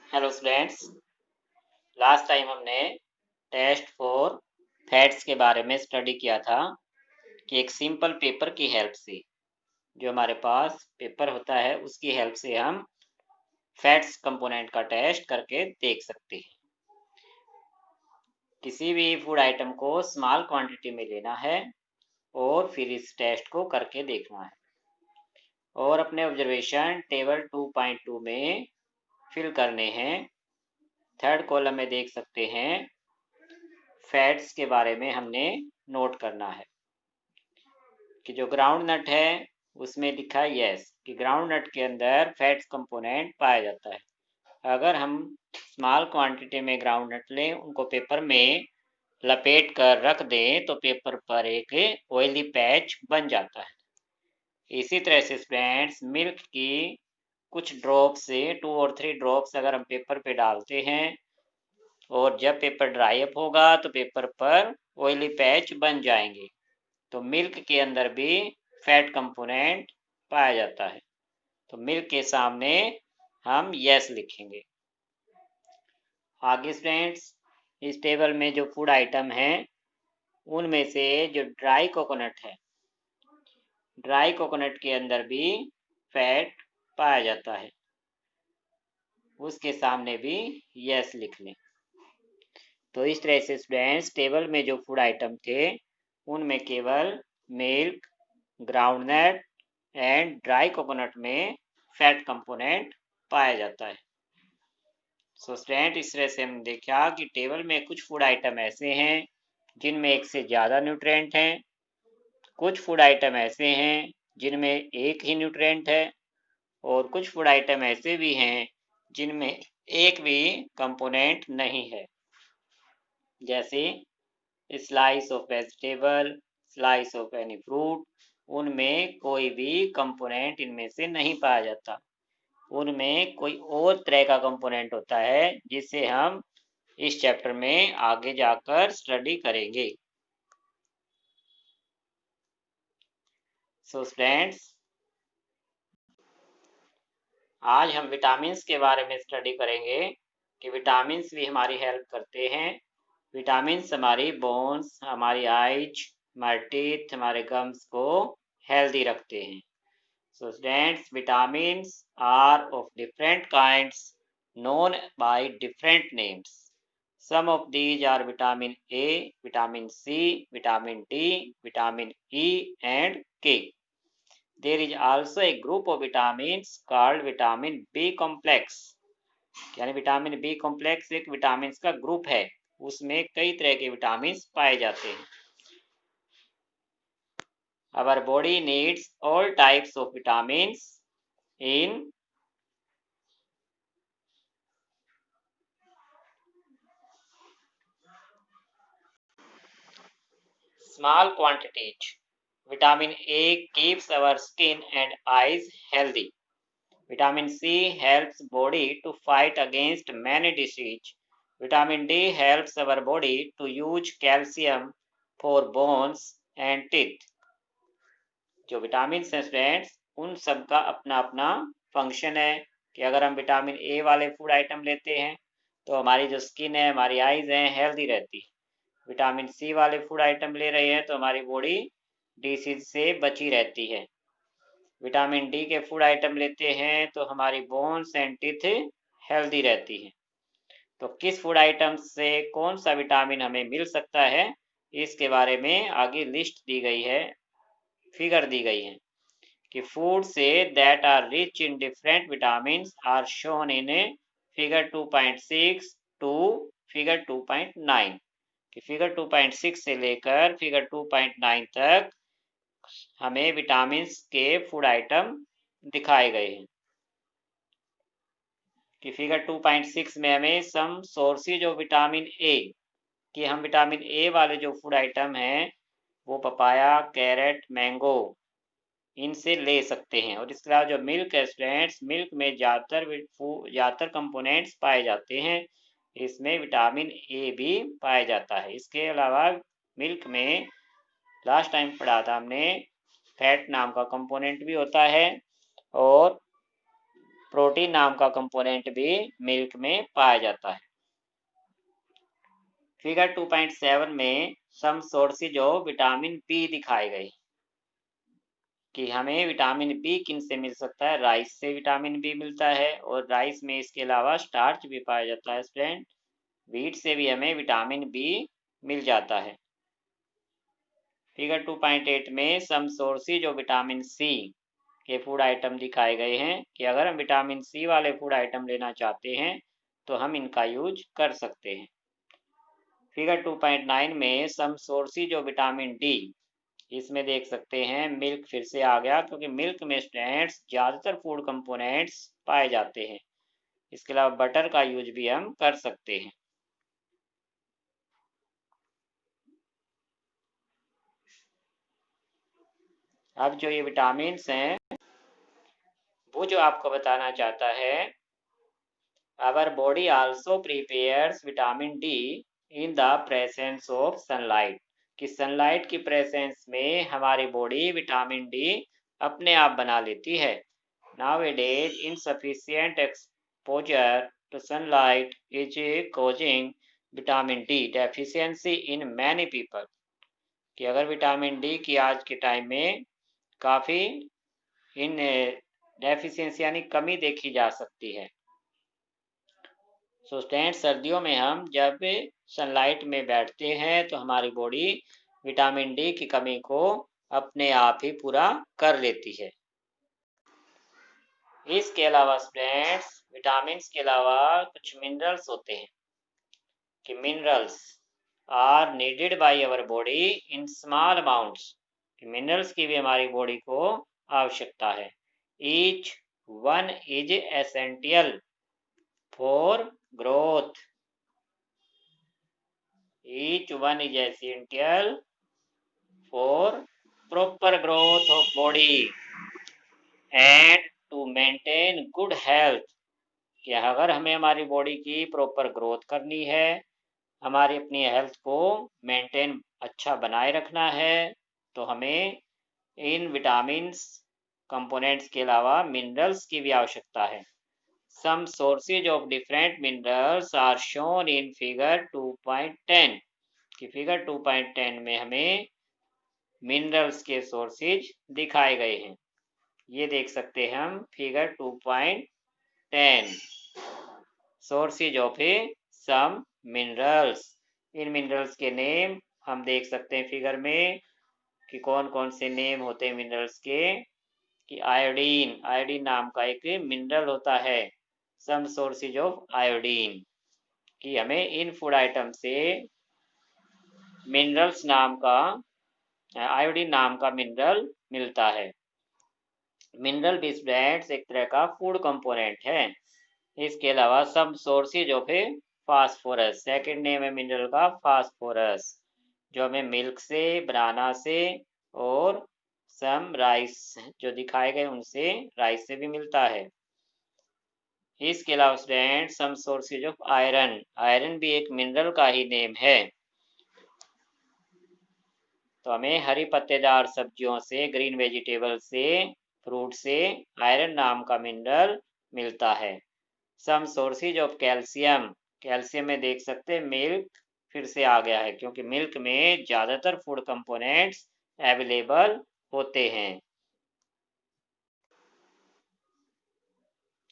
Hello students. Last time हमने test for fats के बारे में स्टडी किया था कि एक सिंपल पेपर की हेल्प से, जो हमारे पास पेपर होता है उसकी हेल्प से हम फैट्स कंपोनेंट का टेस्ट करके देख सकते हैं। किसी भी फूड आइटम को स्मॉल क्वांटिटी में लेना है और फिर इस टेस्ट को करके देखना है और अपने ऑब्जर्वेशन टेबल 2.2 में फिल करने हैं। थर्ड कॉलम में देख सकते हैं फैट्स के बारे में हमने नोट करना है कि जो ग्राउंड नट है उसमें लिखा है यस कि ग्राउंड नट के अंदर फैट्स कंपोनेंट पाया जाता है। अगर हम स्मॉल क्वांटिटी में ग्राउंड नट लें, उनको पेपर में लपेट कर रख दें तो पेपर पर एक ऑयली पैच बन जाता है। इसी तरह से स्टूडेंट्स मिल्क की कुछ ड्रॉप से 2 और 3 ड्रॉप्स अगर हम पेपर पे डालते हैं और जब पेपर ड्राई अप होगा तो पेपर पर ऑयली पैच बन जाएंगे। तो मिल्क के अंदर भी फैट कंपोनेंट पाया जाता है। तो मिल्क के सामने हम यस लिखेंगे। आगे स्टूडेंट्स, इस टेबल में जो फूड आइटम है उनमें से जो ड्राई कोकोनट है, ड्राई कोकोनट के अंदर भी फैट पाया जाता है, उसके सामने भी यस लिख लें। तो इस तरह से स्टूडेंट्स टेबल में जो फूड आइटम थे उनमें केवल milk, groundnut and dry coconut में फैट कंपोनेंट पाया जाता है। सो स्टूडेंट, इस तरह से हम देखा कि टेबल में कुछ फूड आइटम ऐसे हैं जिनमें एक से ज़्यादा न्यूट्रिएंट हैं, कुछ फूड आइटम ऐसे हैं जिनमें एक ही न्यूट्रिएंट है और कुछ फूड आइटम ऐसे भी हैं जिनमें एक भी कंपोनेंट नहीं है, जैसे slice of vegetable, slice of any fruit. उनमें कोई भी कंपोनेंट इनमें से नहीं पाया जाता। उनमें कोई और तरह का कंपोनेंट होता है जिसे हम इस चैप्टर में आगे जाकर स्टडी करेंगे। सो स्टूडेंट्स, आज हम विटामिन्स के बारे में स्टडी करेंगे कि विटामिन्स भी हमारी हेल्प करते हैं। विटामिन्स हमारी बोन्स, हमारी आइज, हमारे टीथ, हमारे गम्स को हेल्दी रखते हैं। So students, vitamins are of different kinds known by different names. Some of these are vitamin A, vitamin C, vitamin D, vitamin E and K. There is also a group of vitamins called vitamin B complex. यानी vitamin B complex एक vitamin का group है, उसमें कई तरह के vitamin पाए जाते हैं। Our body needs all types of vitamins in small quantities. Vitamin A keeps our skin and eyes healthy. Vitamin C helps body to fight against many diseases. Vitamin D helps our body to use calcium for bones and teeth. जो vitamin हैं students, उन सब का अपना अपना function है कि अगर हम विटामिन ए वाले फूड आइटम लेते हैं तो हमारी जो स्किन है, हमारी आइज हैं, हेल्दी रहती है। विटामिन सी वाले फूड आइटम ले रहे हैं तो हमारी बॉडी डिसीज से बची रहती है। विटामिन डी के फूड आइटम लेते हैं तो हमारी बोन्स एंड टीथ हेल्दी रहती है। तो किस फूड आइटम से कौन सा विटामिन हमें मिल सकता है, इसके बारे में आगे लिस्ट दी गई है, फिगर दी गई है कि फूड से that are rich in different vitamins are shown in figure 2.6 to figure 2.9 कि फिगर 2.6 से लेकर फिगर 2.9 तक हमें विटामिन्स के फूड आइटम दिखाए गए हैं। कि फिगर 2.6 में हमें some sources of vitamin A, कि हम विटामिन ए वाले जो फूड आइटम हैं वो पपाया, कैरेट, मैंगो, इनसे ले सकते हैं। और इसके अलावा जो मिल्क है स्टूडेंट्स, मिल्क में ज़्यादातर कंपोनेंट्स पाए जाते हैं, इसमें विटामिन ए भी पाया जाता है। इसके अलावा मिल्क में लास्ट टाइम पढ़ा था हमने, फैट नाम का कंपोनेंट भी होता है और प्रोटीन नाम का कंपोनेंट भी मिल्क में पाया जाता है। फिगर 2.7 में some sources of vitamin B दिखाए गए कि हमें विटामिन बी किन से मिल सकता है। राइस से विटामिन बी मिलता है और राइस में इसके अलावा स्टार्च भी पाया जाता है स्टूडेंट। व्हीट से भी हमें विटामिन बी मिल जाता है। फिगर 2.8 में some sources of vitamin C के फूड आइटम दिखाए गए हैं कि अगर हम विटामिन सी वाले फूड आइटम लेना चाहते हैं तो हम इनका यूज कर सकते हैं। फिगर 2.9 में some sources of vitamin D, इसमें देख सकते हैं मिल्क फिर से आ गया क्योंकि मिल्क में स्टूडेंट्स ज़्यादातर फूड कंपोनेंट्स पाए जाते हैं। इसके अलावा बटर का यूज भी हम कर सकते हैं। अब जो ये विटामिन्स हैं वो जो आपको बताना चाहता है, our body also prepares vitamin D in the presence of sunlight, कि सनलाइट की प्रेजेंस में हमारी बॉडी विटामिन डी अपने आप बना लेती है। Nowadays, insufficient exposure to sunlight is causing vitamin D deficiency in many people, कि अगर विटामिन डी की आज के टाइम में काफ़ी इन डेफिशिएंसी यानी कमी देखी जा सकती है। सो स्टूडेंट, सर्दियों में हम जब सनलाइट में बैठते हैं तो हमारी बॉडी विटामिन डी की कमी को अपने आप ही पूरा कर लेती है। इसके अलावा स्टूडेंट्स विटामिन के अलावा कुछ मिनरल्स होते हैं कि minerals are needed by our body in small amounts, कि मिनरल्स की भी हमारी बॉडी को आवश्यकता है। Each one is essential for growth, each one is essential for proper growth of body and to maintain good health, कि अगर हमें हमारी बॉडी की प्रॉपर ग्रोथ करनी है, हमारी अपनी हेल्थ को मेंटेन अच्छा बनाए रखना है, तो हमें इन विटामिन्स कंपोनेंट्स के अलावा मिनरल्स की भी आवश्यकता है। Some sources of different minerals are shown in figure 2.10, कि फिगर 2.10 में हमें मिनरल्स के सोर्सेज दिखाए गए हैं। ये देख सकते हैं हम figure 2.10, sources of a some minerals. इन मिनरल्स के नेम हम देख सकते हैं फिगर में कि कौन कौन से नेम होते हैं मिनरल्स के, कि आयोडीन, आयोडीन नाम का एक मिनरल होता है। सम सोर्सेज ऑफ आयोडीन, कि हमें इन फूड आइटम से मिनरल्स नाम का, आयोडीन नाम का मिनरल मिलता है। मिनरल भी स्टूडेंट्स एक तरह का फूड कंपोनेंट है। इसके अलावा सब sources of A phosphorus, second name है मिनरल का फास्फोरस, जो हमें मिल्क से, बनाना से और सम राइस जो दिखाए गए उनसे, राइस से भी मिलता है। इसके अलावा student some sources of iron, iron भी एक मिनरल का ही नेम है। तो हमें हरी पत्तेदार सब्जियों से, ग्रीन वेजिटेबल से, फ्रूट से आयरन नाम का मिनरल मिलता है। Some sources of calcium, calcium में देख सकते हैं मिल्क फिर से आ गया है क्योंकि मिल्क में ज़्यादातर फूड कंपोनेंट्स अवेलेबल होते हैं।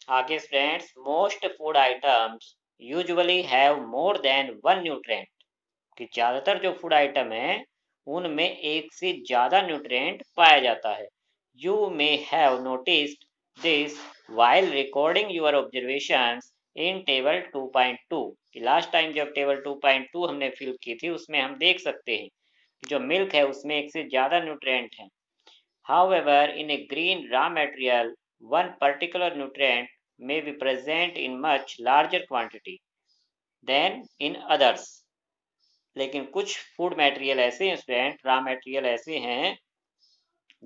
आगे students, most food items usually have more than one nutrient, कि ज़्यादातर जो फूड आइटम हैं उनमें एक से ज़्यादा न्यूट्रिएंट पाया जाता है। You may have noticed this while recording your observations in table 2.2, कि लास्ट टाइम जब टेबल 2.2 हमने फिल की थी उसमें हम देख सकते हैं कि जो मिल्क है उसमें एक से ज़्यादा न्यूट्रिएंट हैं। However, in a green raw material, one particular nutrient may be present in much larger quantity than in others. लेकिन कुछ फूड मटेरियल ऐसे हैं स्टूडेंट, रॉ मटेरियल ऐसे हैं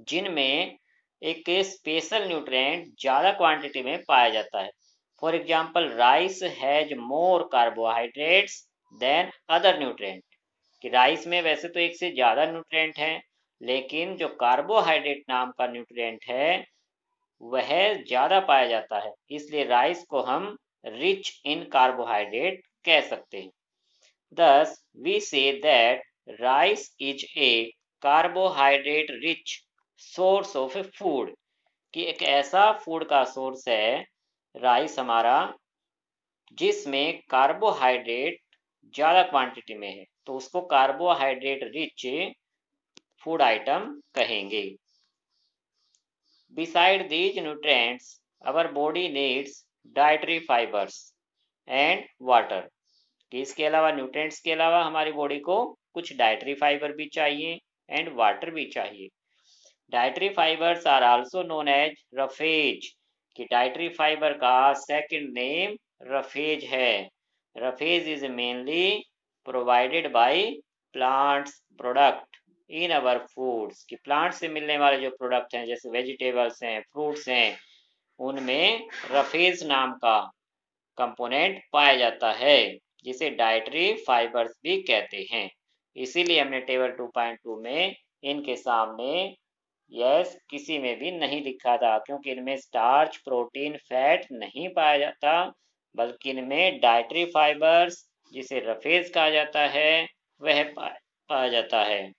जिनमें एक स्पेशल न्यूट्रिएंट ज़्यादा क्वांटिटी में पाया जाता है। For example, rice has more carbohydrates than other nutrient, कि राइस में वैसे तो एक से ज़्यादा न्यूट्रिएंट हैं लेकिन जो कार्बोहाइड्रेट नाम का न्यूट्रिएंट है वह ज़्यादा पाया जाता है, इसलिए राइस को हम रिच इन कार्बोहाइड्रेट कह सकते हैं। Thus, we say that rice is a carbohydrate rich source of a food, कि एक ऐसा फूड का सोर्स है राइस हमारा जिसमें कार्बोहाइड्रेट ज़्यादा क्वांटिटी में है, तो उसको कार्बोहाइड्रेट रिच फूड आइटम कहेंगे। Beside these nutrients, our body needs dietary fibers and water. कि इसके अलावा न्यूट्रिएंट्स के अलावा हमारी बॉडी को कुछ डाइटरी फाइबर भी चाहिए एंड वाटर भी चाहिए। Dietary fibres are also known as roughage, कि डाइटरी फाइबर का सेकंड नेम रफेज है। Roughage is mainly provided by plants product in our foods, कि प्लांट से मिलने वाले जो प्रोडक्ट हैं जैसे वेजिटेबल्स हैं, फ्रूट्स हैं, उनमें रफेज नाम का कंपोनेंट पाया जाता है, जिसे डाइटरी फाइबर्स भी कहते हैं। इसीलिए हमने टेबल 2.2 में इनके सामने यस किसी में भी नहीं लिखा था, क्योंकि इनमें स्टार्च, प्रोटीन, फैट नहीं पाया जाता, बल्कि इनमें डाइटरी फाइबर्स जिसे रफेज कहा जाता है वह पाया जाता है।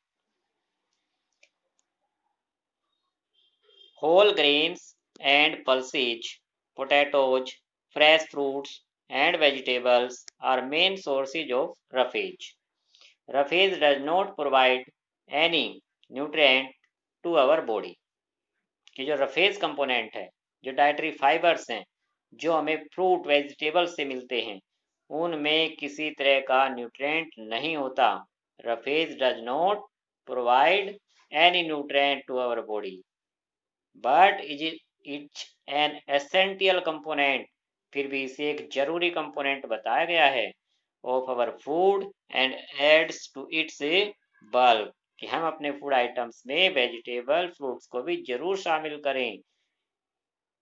Whole grains and pulses, potatoes, fresh fruits and vegetables are main sources of roughage. Roughage does not provide any nutrient to our body. कि जो रफेज कंपोनेंट है, जो डाइटरी फाइबर्स हैं, जो हमें फ्रूट वेजिटेबल से मिलते हैं, उनमें किसी तरह का न्यूट्रिएंट नहीं होता। Roughage does not provide any nutrient to our body, but it's an essential component, फिर भी इसे एक जरूरी कंपोनेंट बताया गया है of our food and adds to its bulk, कि हम अपने फूड आइटम्स में वेजिटेबल फ्रूट्स को भी जरूर शामिल करें।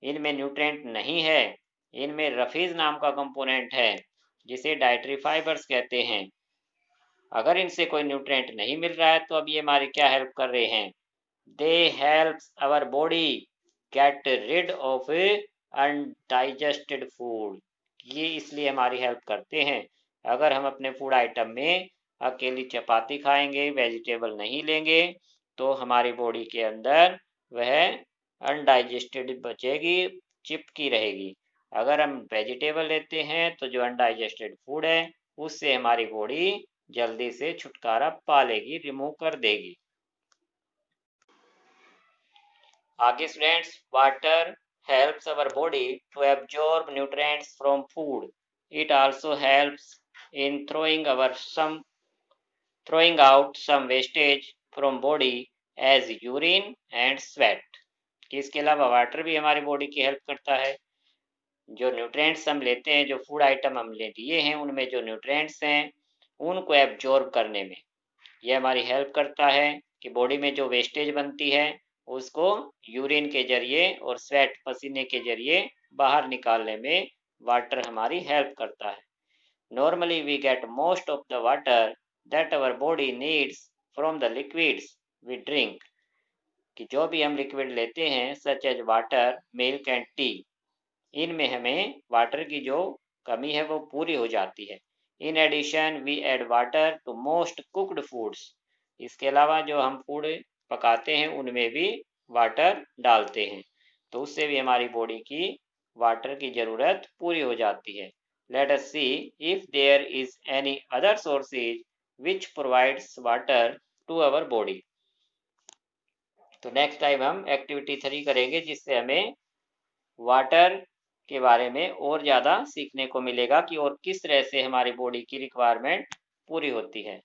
इनमें न्यूट्रिएंट नहीं है, इनमें रफीज नाम का कंपोनेंट है जिसे डाइटरी फाइबर्स कहते हैं। अगर इनसे कोई न्यूट्रिएंट नहीं मिल रहा है तो अब ये हमारी क्या हेल्प कर रहे हैं? They helps our body get rid of undigested food, ये इसलिए हमारी हेल्प करते हैं। अगर हम अपने फूड आइटम में अकेली चपाती खाएंगे, वेजिटेबल नहीं लेंगे, तो हमारी बॉडी के अंदर वह अनडाइजेस्टेड बचेगी, चिपकी रहेगी। अगर हम वेजिटेबल लेते हैं तो जो अनडाइजेस्टेड फूड है उससे हमारी बॉडी जल्दी से छुटकारा पा लेगी, रिमूव कर देगी। आगे students, water helps our body to absorb nutrients from food. It also helps in throwing out some wastage from body as urine and sweat. कि इसके अलावा वाटर भी हमारी बॉडी की हेल्प करता है। जो न्यूट्रिएंट्स हम लेते हैं, जो फूड आइटम हम लिए हैं, उनमें जो न्यूट्रिएंट्स हैं उनको एब्जॉर्ब करने में यह हमारी हेल्प करता है, कि बॉडी में जो वेस्टेज बनती है उसको यूरिन के जरिए और स्वेट पसीने के जरिए बाहर निकालने में वाटर हमारी हेल्प करता है। Normally we get most of the water that our body needs from the liquids we drink, कि जो भी हम लिक्विड लेते हैं such as water, milk and tea, इनमें हमें वाटर की जो कमी है वो पूरी हो जाती है। In addition we add water to most cooked foods, इसके अलावा जो हम फूड पकाते हैं उनमें भी वाटर डालते हैं, तो उससे भी हमारी बॉडी की वाटर की ज़रूरत पूरी हो जाती है। Let us see if there is any other sources which provides water to our body. तो नेक्स्ट टाइम हम एक्टिविटी 3 करेंगे, जिससे हमें वाटर के बारे में और ज़्यादा सीखने को मिलेगा कि और किस तरह से हमारी बॉडी की रिक्वायरमेंट पूरी होती है।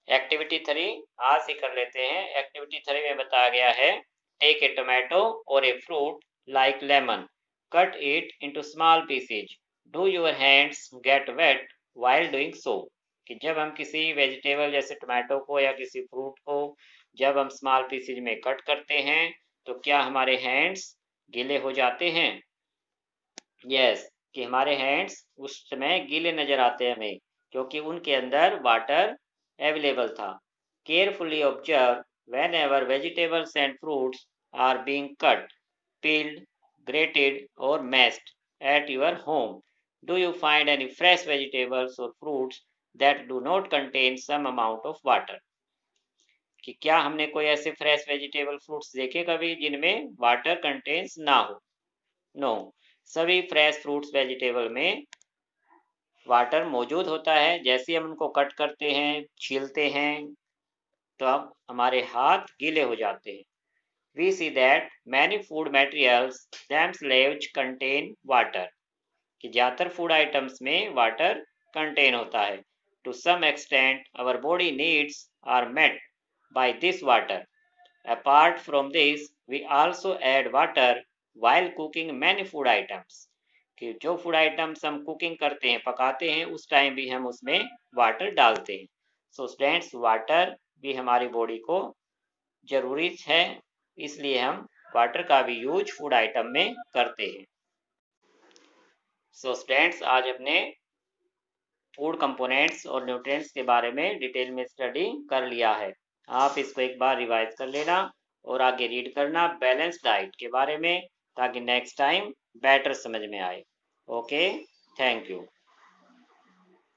एक्टिविटी 3 आज ही कर लेते हैं। एक्टिविटी 3 में बताया गया है, टेक ए टोमेटो और a fruit like lemon, cut it into small pieces, do your hands get wet while doing so, कि जब हम किसी वेजिटेबल जैसे टोमेटो को या किसी फ्रूट को जब हम स्मॉल पीसेज में कट करते हैं तो क्या हमारे हैंड्स गीले हो जाते हैं? यस, कि हमारे हैंड्स उस समय गीले नजर आते हैं हमें, क्योंकि उनके अंदर वाटर अवेलेबल था। Carefully observe whenever vegetables and fruits are being cut, peeled, grated, or mashed at your home? Do you find any fresh vegetables or fruits that do not contain some amount of water? कि क्या हमने कोई ऐसे fresh vegetable fruits देखे कभी जिनमें water contains ना हो? नो, सभी फ्रेश फ्रूट्स वेजिटेबल में वाटर मौजूद होता है। जैसे हम उनको कट करते हैं, छीलते हैं, तो अब हमारे हाथ गीले हो जाते हैं। We see that many food materials themselves contain water, कि ज़्यादातर फूड आइटम्स में वाटर कंटेन होता है। To some extent, our body needs are met by this water. Apart from this, we also add water while cooking many food items. कि जो food items हम cooking करते हैं, पकाते हैं, उस टाइम भी हम उसमें वाटर डालते हैं। सो स्टूडेंट्स, वाटर भी हमारी बॉडी को जरूरी है, इसलिए हम वाटर का भी यूज फूड आइटम में करते हैं। सो स्टूडेंट्स, आज हमने फूड कंपोनेंट्स और न्यूट्रिएंट्स के बारे में डिटेल में स्टडी कर लिया है। आप इसको एक बार रिवाइज कर लेना और आगे रीड करना बैलेंस डाइट के बारे में, ताकि नेक्स्ट टाइम बेटर समझ में आए। Okay, thank you.